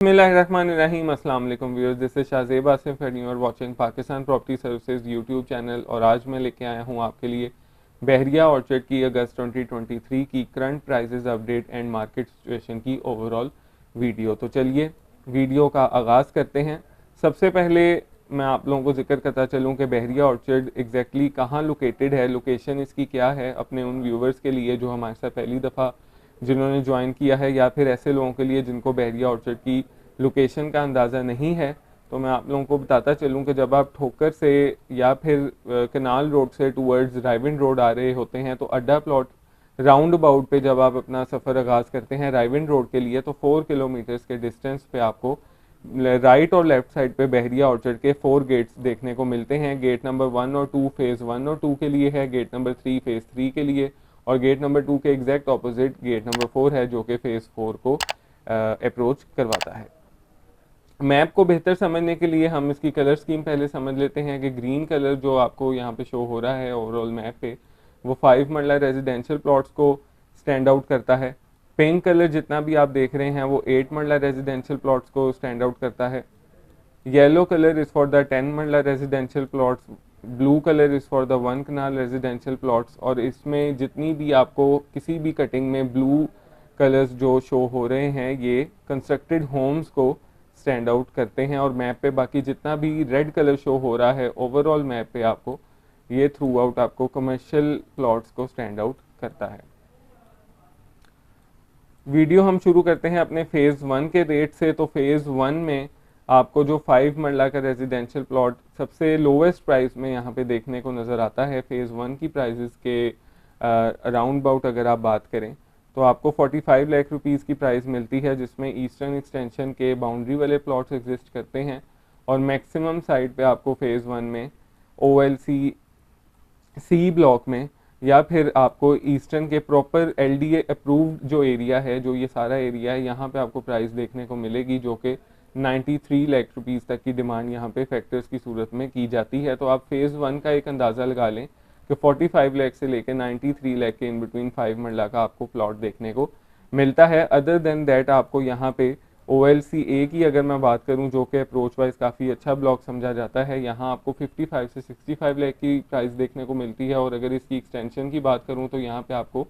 बिस्मिल्लाहिर्रहमानिर्रहीम। अस्सलाम वालेकुम viewers, this is Shahzeb Asif and you are watching Pakistan property services YouTube channel. और आज मैं लेके आया हूँ आपके लिए बहरिया ऑर्चर्ड की अगस्त 2023 की current prices update and market situation की ओवरऑल वीडियो। तो चलिए वीडियो का आगाज़ करते हैं। सबसे पहले मैं आप लोगों को जिक्र करता चलूँ कि बहरिया ऑर्चर्ड एग्जैक्टली कहाँ लोकेटेड है, लोकेशन इसकी क्या है, अपने उन व्यूवर्स के लिए जो हमारे साथ पहली दफ़ा जिन्होंने ज्वाइन किया है या फिर ऐसे लोगों के लिए जिनको बहरिया ऑर्चर्ड की लोकेशन का अंदाज़ा नहीं है। तो मैं आप लोगों को बताता चलूं कि जब आप ठोकर से या फिर कनाल रोड से टूवर्ड्स रायविंड रोड आ रहे होते हैं तो अड्डा प्लॉट राउंड अबाउट पे जब आप अपना सफ़र आगाज़ करते हैं रायविंड रोड के लिए तो 4 किलोमीटर्स के डिस्टेंस पे आपको राइट और लेफ्ट साइड पे बहरिया ऑर्चर्ड के 4 गेट्स देखने को मिलते हैं। गेट नंबर 1 और 2 फेज़ 1 और 2 के लिए है, गेट नंबर 3 फेज़ 3 के लिए, और गेट नंबर 2 के एग्जैक्ट ऑपोजिट गेट नंबर 4 है जो कि फेज़ 4 को अप्रोच करवाता है। मैप को बेहतर समझने के लिए हम इसकी कलर स्कीम पहले समझ लेते हैं कि ग्रीन कलर जो आपको यहाँ पे शो हो रहा है ओवरऑल मैप पे वो 5 मरला रेजिडेंशियल प्लॉट्स को स्टैंड आउट करता है। पिंक कलर जितना भी आप देख रहे हैं वो 8 मरला रेजिडेंशियल प्लॉट्स को स्टैंड आउट करता है। Yellow colour is for the 10 marla residential plots, blue colour is for the 1 kanal residential plots. और इसमें जितनी भी आपको किसी भी कटिंग में ब्लू कलर्स जो शो हो रहे हैं ये कंस्ट्रक्टेड होम्स को स्टैंड आउट करते हैं। और मैप पे बाकी जितना भी रेड कलर शो हो रहा है ओवरऑल मैप पे आपको ये थ्रू आउट आपको कमर्शियल प्लॉट्स को स्टैंड आउट करता है। वीडियो हम शुरू करते हैं अपने फेज़ 1 के रेट से। तो फेज़ 1 में आपको जो 5 मरला का रेजिडेंशियल प्लॉट सबसे लोवेस्ट प्राइस में यहाँ पे देखने को नज़र आता है। फेज़ 1 की प्राइजेस के अराउंड अबाउट अगर आप बात करें तो आपको 45 लाख रुपीज़ की प्राइस मिलती है जिसमें ईस्टर्न एक्सटेंशन के बाउंड्री वाले प्लॉट्स एग्जिस्ट करते हैं। और मैक्सिमम साइड पे आपको फेज़ 1 में OLC सी ब्लॉक में या फिर आपको ईस्टर्न के प्रॉपर LDA अप्रूव्ड जो एरिया है, जो ये सारा एरिया है, यहाँ पे आपको प्राइस देखने को मिलेगी जो कि 93 लाख रुपीज़ तक की डिमांड यहाँ पे फैक्टर्स की सूरत में की जाती है। तो आप फेज़ 1 का एक अंदाज़ा लगा लें कि 45 लाख से लेकर 93 लाख के इन बिटवीन 5 मरला का आपको प्लॉट देखने को मिलता है। अदर देन दैट आपको यहाँ पे OLC A की अगर मैं बात करूँ जो कि अप्रोच वाइज काफ़ी अच्छा ब्लॉक समझा जाता है, यहाँ आपको 55 से 65 लाख की प्राइस देखने को मिलती है। और अगर इसकी एक्सटेंशन की बात करूँ तो यहाँ पे आपको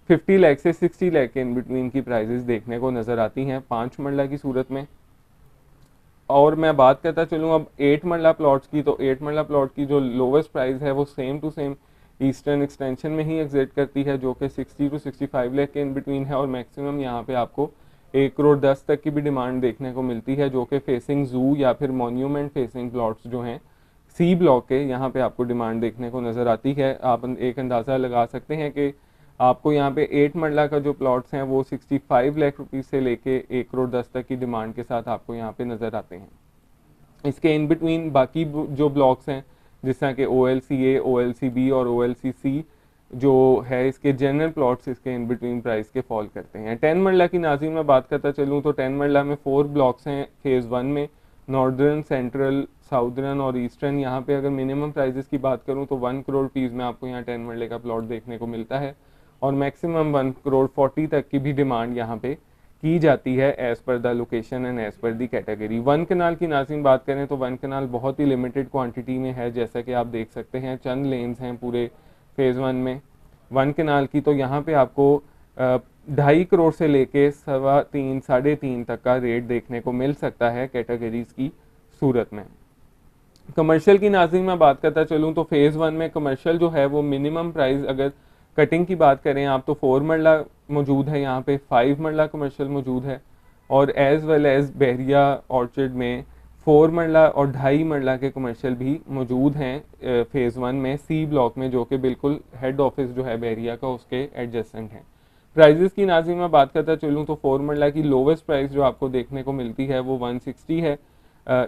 50 लाख से 60 लाख के इन बिटवीन की प्राइजेस देखने को नज़र आती हैं 5 मरला की सूरत में। और मैं बात करता चलूँ अब 8 मरला प्लॉट्स की, तो 8 मरला प्लॉट की जो लोवेस्ट प्राइस है वो same to same eastern extension में ही एग्जिट करती है जो कि 60 टू 65 लाख के इन बिटवीन है। और मैक्सिमम यहाँ पे आपको 1 करोड़ 10 तक की भी डिमांड देखने को मिलती है जो कि फेसिंग जू या फिर मॉन्यूमेंट फेसिंग प्लॉट्स जो हैं सी ब्लॉक के, यहाँ पे आपको डिमांड देखने को नज़र आती है। आप एक अंदाज़ा लगा सकते हैं कि आपको यहाँ पे 8 मरला का जो प्लॉट्स हैं वो 65 लाख रुपीज़ से लेके 1 करोड़ 10 तक की डिमांड के साथ आपको यहाँ पे नज़र आते हैं। इसके इन बिटवीन बाकी जो ब्लॉक्स हैं जिस तरह के OLC A, OLC B और OLC C जो है इसके जनरल प्लॉट्स इसके इन बिटवीन प्राइस के फॉल करते हैं। 10 मरला की नाज़रीन मैं बात करता चलूँ तो 10 मरला में 4 ब्लॉक्स हैं फेज़ 1 में, नॉर्दर्न, सेंट्रल, साउदर्न और ईस्टर्न। यहाँ पे अगर मिनिमम प्राइजेस की बात करूँ तो 1 करोड़ रुपीज़ में आपको यहाँ 10 मरले का प्लॉट देखने को मिलता है और मैक्सिमम 1 करोड़ 40 तक की भी डिमांड यहाँ पे की जाती है as per the location and as per the category. 1 कनाल की नाज़रीन बात करें तो 1 कनाल बहुत ही लिमिटेड क्वांटिटी में है, जैसा कि आप देख सकते हैं चंद लेन्स हैं पूरे फेज़ 1 में 1 कनाल की। तो यहाँ पे आपको 2.5 करोड़ से लेके 3.25 साढ़े 3 तक का रेट देखने को मिल सकता है कैटेगरीज की सूरत में। कमर्शियल की नाज़रीन मैं बात करता चलूँ तो फेज़ 1 में कमर्शियल जो है वो मिनिमम प्राइस अगर कटिंग की बात करें आप तो 4 मरला मौजूद है, यहाँ पे 5 मरला कमर्शियल मौजूद है और एज़ वेल एज़ बहरिया ऑर्चर्ड में 4 मरला और 2.5 मरला के कमर्शियल भी मौजूद हैं फेज़ 1 में सी ब्लॉक में जो कि बिल्कुल हेड ऑफिस जो है बहरिया का उसके एडजेसेंट हैं। प्राइजेस की नाज़रीन में बात करता चलूँ तो 4 मरला की लोवेस्ट प्राइस जो आपको देखने को मिलती है वो 160 है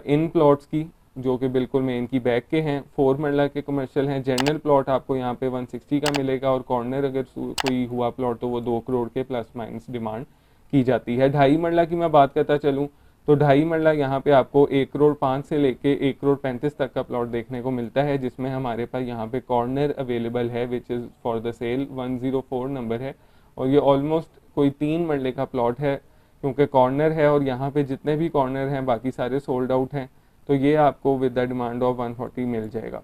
इन प्लॉट्स की जो कि बिल्कुल मेन की बैक के हैं। 4 मरला के कमर्शियल हैं। जनरल प्लॉट आपको यहाँ पे 160 का मिलेगा और कॉर्नर अगर कोई हुआ प्लॉट तो वो 2 करोड़ के प्लस माइनस डिमांड की जाती है। 2.5 मरला की मैं बात करता चलूँ तो 2.5 मरला यहाँ पे आपको 1 करोड़ 5 से लेके 1 करोड़ 35 तक का प्लॉट देखने को मिलता है जिसमें हमारे पास यहाँ पे कॉर्नर अवेलेबल है which is for the sale 104 number है और ये ऑलमोस्ट कोई 3 मरले का प्लॉट है क्योंकि कॉर्नर है और यहाँ पे जितने भी कॉर्नर हैं बाकी सारे सोल्ड आउट हैं, तो ये आपको विद द डिमांड ऑफ 140 मिल जाएगा।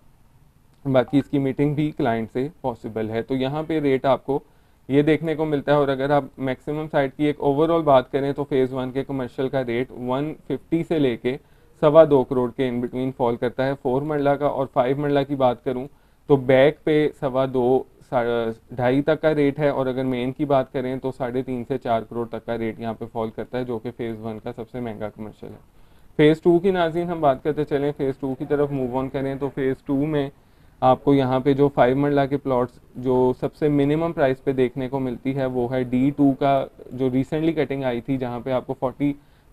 बाकी इसकी मीटिंग भी क्लाइंट से पॉसिबल है। तो यहाँ पे रेट आपको ये देखने को मिलता है। और अगर आप मैक्सिमम साइड की एक ओवरऑल बात करें तो फेज़ 1 के कमर्शियल का रेट 150 से लेके 2.25 करोड़ के इन बिटवीन फॉल करता है 4 मरला का। और 5 मरला की बात करूं तो बैक पे 2.25 तक का रेट है, और अगर मेन की बात करें तो 3.5 से 4 करोड़ तक का रेट यहाँ पे फॉल करता है, जो कि फेज़ 1 का सबसे महंगा कमर्शियल है। फेज़ 2 की नाज़रीन हम बात करते चलें, फेज़ 2 की तरफ मूव ऑन करें तो फेज़ 2 में आपको यहाँ पे जो 5 मरला के प्लॉट्स जो सबसे मिनिमम प्राइस पे देखने को मिलती है वो है D2 का, जो रिसेंटली कटिंग आई थी, जहाँ पे आपको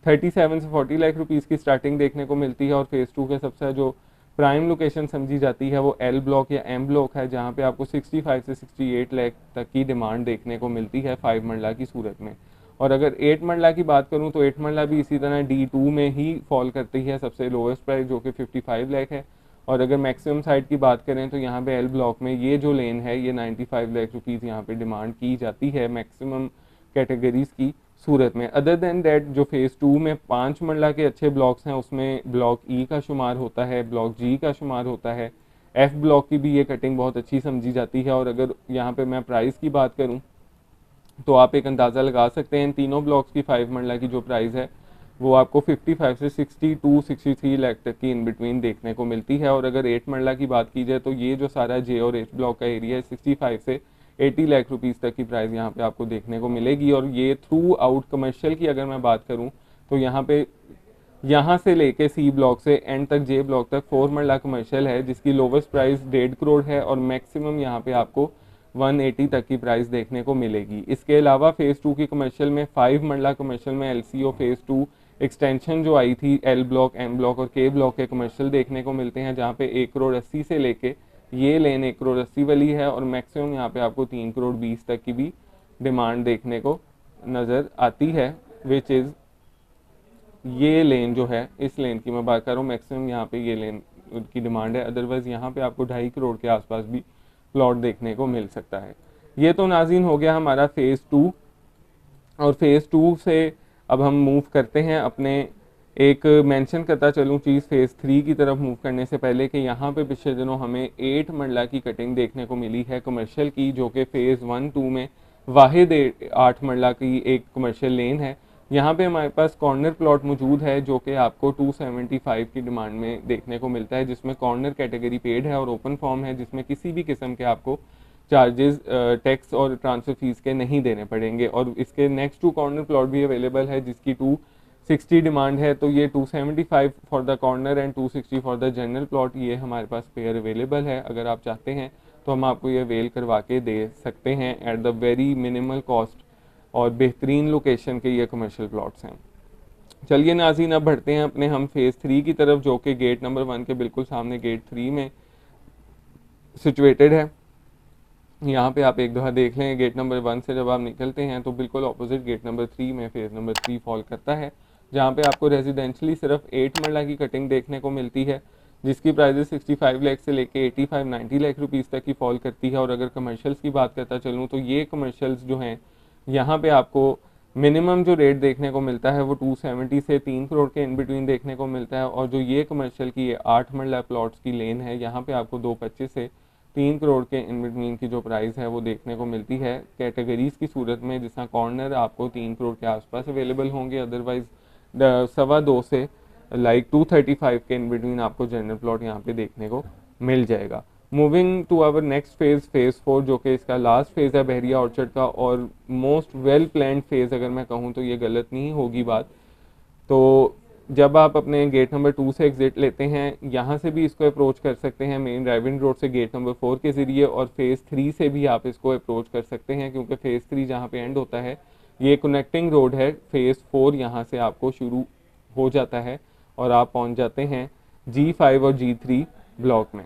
37 से 40 लाख रुपीस की स्टार्टिंग देखने को मिलती है। और फेज़ 2 के सबसे जो प्राइम लोकेशन समझी जाती है वो L ब्लॉक या M ब्लॉक है, जहाँ पे आपको 65 से 68 लाख तक की डिमांड देखने को मिलती है 5 मरला की सूरत में। और अगर 8 मरला की बात करूँ तो 8 मरला भी इसी तरह D2 में ही फॉल करती है, सबसे लोवेस्ट प्राइस जो कि 55 लाख है। और अगर मैक्सिमम साइड की बात करें तो यहाँ पे एल ब्लॉक में ये जो लेन है ये 95 लाख रुपीज़ यहाँ पे डिमांड की जाती है मैक्सिमम कैटेगरीज की सूरत में। अदर देन दैट जो फेज़ 2 में 5 मरला के अच्छे ब्लॉक्स हैं उसमें ब्लॉक ई का शुमार होता है, ब्लॉक जी का शुमार होता है, एफ ब्लॉक की भी ये कटिंग बहुत अच्छी समझी जाती है। और अगर यहाँ पे मैं प्राइस की बात करूँ तो आप एक अंदाज़ा लगा सकते हैं इन तीनों ब्लॉक्स की 5 मरला की जो प्राइस है वो आपको 55 से 63 लाख तक की इन बिटवीन देखने को मिलती है। और अगर 8 मरला की बात की जाए तो ये जो सारा जे और एच ब्लॉक का एरिया है 65 से 80 लाख रुपीज़ तक की प्राइस यहाँ पे आपको देखने को मिलेगी। और ये थ्रू आउट कमर्शियल की अगर मैं बात करूँ तो यहाँ से लेके सी ब्लॉक से एंड तक जे ब्लॉक तक 4 मरला कमर्शियल है, जिसकी लोवेस्ट प्राइस 1.5 करोड़ है और मैक्सिमम यहाँ पे आपको 180 तक की प्राइस देखने को मिलेगी। इसके अलावा फेज़ 2 की कमर्शियल में 5 मरला कमर्शियल में LCO फेज़ 2 एक्सटेंशन जो आई थी L ब्लॉक, M ब्लॉक और K ब्लॉक के कमर्शियल देखने को मिलते हैं, जहाँ पे 1 करोड़ 80 से लेके ये लेन 1 करोड़ 80 वाली है और मैक्सिमम यहाँ पे आपको 3 करोड़ 20 तक की भी डिमांड देखने को नज़र आती है, विच इज़ ये लेन जो है, इस लेन की मैं बात कर रहा हूँ, मैक्सिमम यहाँ पे ये लेन की डिमांड है। अदरवाइज़ यहाँ पे आपको 2.5 करोड़ के आसपास भी प्लॉट देखने को मिल सकता है। ये तो नाज़रीन हो गया हमारा फेज़ 2। और फेज़ 2 से अब हम मूव करते हैं अपने एक मेंशन करता चलूँ चीज़ फेज़ 3 की तरफ मूव करने से पहले कि यहाँ पे पिछले दिनों हमें 8 मरला की कटिंग देखने को मिली है कमर्शियल की, जो कि फेज़ 1-2 में वाहिद 8 मरला की एक कमर्शियल लेन है। यहाँ पे हमारे पास कॉर्नर प्लॉट मौजूद है जो कि आपको 275 की डिमांड में देखने को मिलता है, जिसमें कॉर्नर कैटेगरी पेड है और ओपन फॉर्म है, जिसमें किसी भी किस्म के आपको चार्जेस टैक्स और ट्रांसफ़र फीस के नहीं देने पड़ेंगे। और इसके नेक्स्ट 2 कॉर्नर प्लॉट भी अवेलेबल है जिसकी 260 डिमांड है, तो ये 275 for the corner and 260 for the general plot, ये हमारे पास पेयर अवेलेबल है। अगर आप चाहते हैं तो हम आपको ये अवेल करवा के दे सकते हैं at the very minimal cost, और बेहतरीन लोकेशन के ये कमर्शियल प्लॉट्स हैं। चलिए नाज़रीन, अब बढ़ते हैं अपने हम फेज़ 3 की तरफ, जो कि गेट नंबर 1 के बिल्कुल सामने गेट 3 में सिचुएटेड है। यहाँ पे आप एक दफ़ा देख लें, गेट नंबर 1 से जब आप निकलते हैं तो बिल्कुल ऑपोजिट गेट नंबर 3 में फेज़ नंबर 3 फॉल करता है, जहाँ पे आपको रेजिडेंशली सिर्फ 8 मरला की कटिंग देखने को मिलती है, जिसकी प्राइस 65 लाख से लेके 85-90 लाख रुपीज़ तक की फॉल करती है। और अगर कमर्शियल्स की बात करता चलूँ तो ये कमर्शियल्स जो हैं यहाँ पे आपको मिनिमम जो रेट देखने को मिलता है वो 270 से 3 करोड़ के इन बिटवीन देखने को मिलता है। और जो ये कमर्शियल की 8 मरला प्लॉट्स की लेन है, यहाँ पे आपको 225 से 3 करोड़ के इन बिटवीन की जो प्राइस है वो देखने को मिलती है कैटेगरीज की सूरत में, जिसका कॉर्नर आपको 3 करोड़ के आसपास अवेलेबल होंगे, अदरवाइज 2.25 से 235 के इन बिटवीन आपको जनरल प्लॉट यहाँ पे देखने को मिल जाएगा। Moving to our next phase 4, जो कि इसका लास्ट फेज़ है बहरिया ऑर्चर्ड का, और मोस्ट वेल प्लान्ड फेज़ अगर मैं कहूँ तो ये गलत नहीं होगी बात। तो जब आप अपने गेट नंबर 2 से एग्जिट लेते हैं, यहाँ से भी इसको अप्रोच कर सकते हैं मेन ड्राइविंग रोड से गेट नंबर 4 के ज़रिए, और फेज़ 3 से भी आप इसको अप्रोच कर सकते हैं, क्योंकि फेज़ 3 जहाँ पे एंड होता है ये कनेक्टिंग रोड है। फेज़ 4 यहाँ से आपको शुरू हो जाता है और आप पहुँच जाते हैं G5 और G3 ब्लॉक में।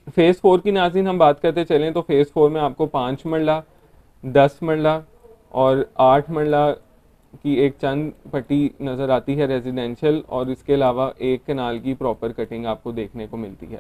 फेज़ 4 की नाज़रीन हम बात करते चलें तो फेज़ 4 में आपको 5 मरला, 10 मरला और 8 मरला की एक चंद पट्टी नज़र आती है रेजिडेंशियल, और इसके अलावा एक कनाल की प्रॉपर कटिंग आपको देखने को मिलती है।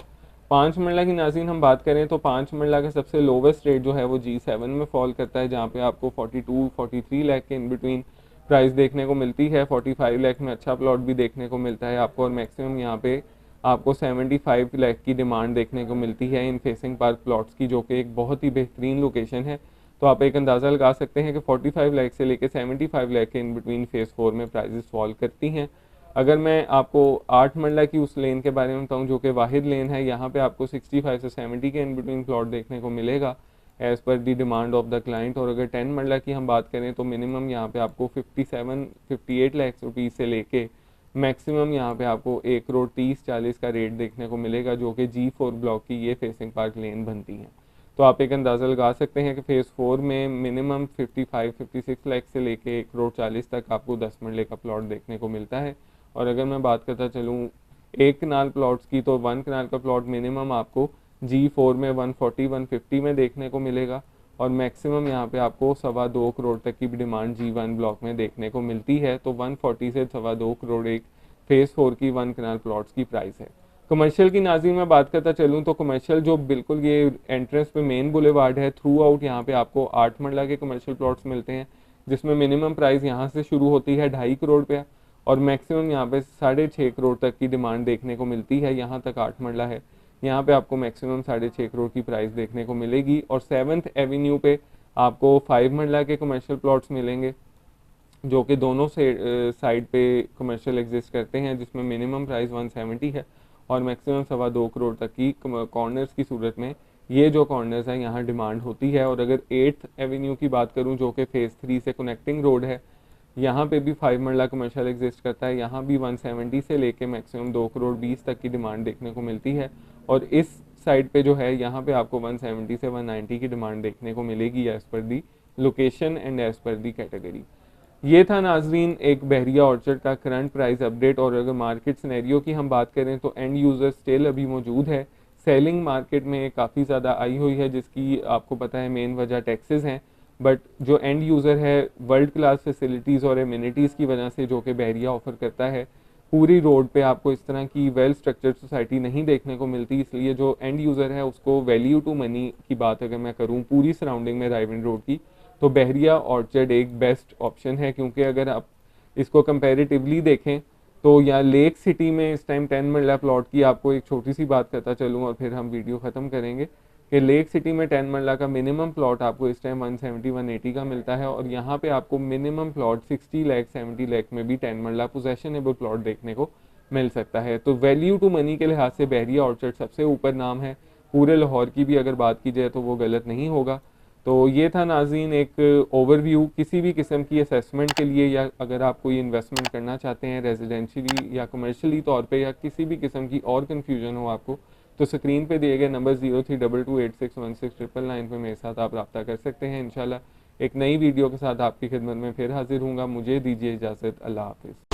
5 मरला की नाज़रीन हम बात करें तो 5 मरला का सबसे लोवेस्ट रेट जो है वो G7 में फॉल करता है, जहाँ पे आपको 42-43 लाख के इन बिटवीन प्राइस देखने को मिलती है। 45 लाख में अच्छा प्लॉट भी देखने को मिलता है आपको, और मैक्सिमम यहाँ पे आपको 75 लाख की डिमांड देखने को मिलती है इन फेसिंग पार्क प्लॉट्स की, जो कि एक बहुत ही बेहतरीन लोकेशन है। तो आप एक अंदाज़ा लगा सकते हैं कि 45 लाख से लेकर 75 लाख के इन बिटवीन फेज़ 4 में प्राइजेस फॉल करती हैं। अगर मैं आपको 8 मरला की उस लेन के बारे में बताऊं जो कि वाहिद लेन है, यहाँ पे आपको 65 से 70 के इन बिटवीन प्लॉट देखने को मिलेगा as per the demand of the client. और अगर 10 मरला की हम बात करें तो मिनिमम यहाँ पे आपको 58 लाख रुपीज़ से लेके मैक्सिमम यहाँ पे आपको 1 करोड़ 30-40 का रेट देखने को मिलेगा, जो कि G4 ब्लॉक की ये फेसिंग पार्क लेन बनती है। तो आप एक अंदाज़ा लगा सकते हैं कि फेज़ 4 में मिनिमम 55-56 लाख से लेके 1 करोड़ 40 तक आपको 10 मरले का प्लॉट देखने को मिलता है। और अगर मैं बात करता चलूँ 1 कनाल प्लॉट्स की, तो 1 कनाल का प्लॉट मिनिमम आपको G4 में 140-150 में देखने को मिलेगा, और मैक्सिमम यहाँ पे आपको 2.25 करोड़ तक की भी डिमांड G1 ब्लॉक में देखने को मिलती है। तो 140 से 2.25 करोड़ एक फेज़ 4 की 1 कनाल प्लॉट्स की प्राइस है। कमर्शियल की नाज़रीन मैं बात करता चलूँ तो कमर्शियल जो बिल्कुल ये एंट्रेंस पे मेन बुलेवार्ड है, थ्रू आउट यहाँ पे आपको 8 मरला के कमर्शियल प्लॉट्स मिलते हैं, जिसमें मिनिमम प्राइस यहाँ से शुरू होती है 2.5 करोड़ पे, और मैक्सिमम यहाँ पे 6.5 करोड़ तक की डिमांड देखने को मिलती है। यहाँ तक 8 मरला है, यहाँ पे आपको मैक्सिमम 6.5 करोड़ की प्राइस देखने को मिलेगी। और 7th एवेन्यू पे आपको 5 मरला के कमर्शियल प्लॉट्स मिलेंगे, जो कि दोनों से साइड पे कमर्शियल एग्जिस्ट करते हैं, जिसमें मिनिमम प्राइस 170 है और मैक्सिमम 2.25 करोड़ तक की कॉर्नर्स की सूरत में ये जो कॉर्नर्स हैं यहाँ डिमांड होती है। और अगर 8th एवेन्यू की बात करूँ जो कि फेज़ 3 से कनेक्टिंग रोड है, यहाँ पे भी 5 मरला कमर्शियल एग्जिस्ट करता है, यहाँ भी 170 से लेके मैक्सिमम 2 करोड़ 20 तक की डिमांड देखने को मिलती है। और इस साइड पे जो है यहाँ पे आपको 170 से 190 की डिमांड देखने को मिलेगी as per the location and as per the category. ये था नाजरीन एक बहरिया ऑर्चर्ड का करंट प्राइस अपडेट। और अगर मार्केट सिनेरियो की हम बात करें तो एंड यूज़र स्टिल अभी मौजूद है, सेलिंग मार्केट में काफ़ी ज़्यादा आई हुई है, जिसकी आपको पता है मेन वजह टैक्सेस हैं। बट जो एंड यूज़र है वर्ल्ड क्लास फैसिलिटीज़ और एमिनिटीज़ की वजह से जो कि बहरिया ऑफर करता है, पूरी रोड पे आपको इस तरह की वेल स्ट्रक्चर्ड सोसाइटी नहीं देखने को मिलती, इसलिए जो एंड यूज़र है उसको वैल्यू टू मनी की बात अगर मैं करूँ पूरी सराउंडिंग में रायविंड रोड की, तो बहरिया ऑर्चर्ड एक बेस्ट ऑप्शन है। क्योंकि अगर आप इसको कंपैरेटिवली देखें तो यहाँ लेक सिटी में इस टाइम 10 मरला प्लॉट की आपको एक छोटी सी बात करता चलूँ और फिर हम वीडियो ख़त्म करेंगे कि लेक सिटी में 10 मरला का मिनिमम प्लॉट आपको इस टाइम 170-180 का मिलता है, और यहाँ पे आपको मिनिमम प्लॉट 60 लाख 70 लाख में भी 10 मरला पोजेशनेबल प्लॉट देखने को मिल सकता है। तो वैल्यू टू मनी के लिहाज से बहरिया ऑर्चर्ड सबसे ऊपर नाम है। पूरे लाहौर की भी अगर बात की जाए तो वो गलत नहीं होगा। तो ये था नाज़रीन एक ओवरव्यू किसी भी किस्म की असेसमेंट के लिए, या अगर आप कोई इन्वेस्टमेंट करना चाहते हैं रेजिडेंशियली या कमर्शियली तौर पे, या किसी भी किस्म की और कन्फ्यूजन हो आपको, तो स्क्रीन पे दिए गए नंबर 0322861699 पे मेरे साथ आप रब्ता कर सकते हैं। इंशाल्लाह एक नई वीडियो के साथ आपकी खिदमत में फिर हाजिर हूँगा। मुझे दीजिए इजाज़त। अल्लाह हाफिज़।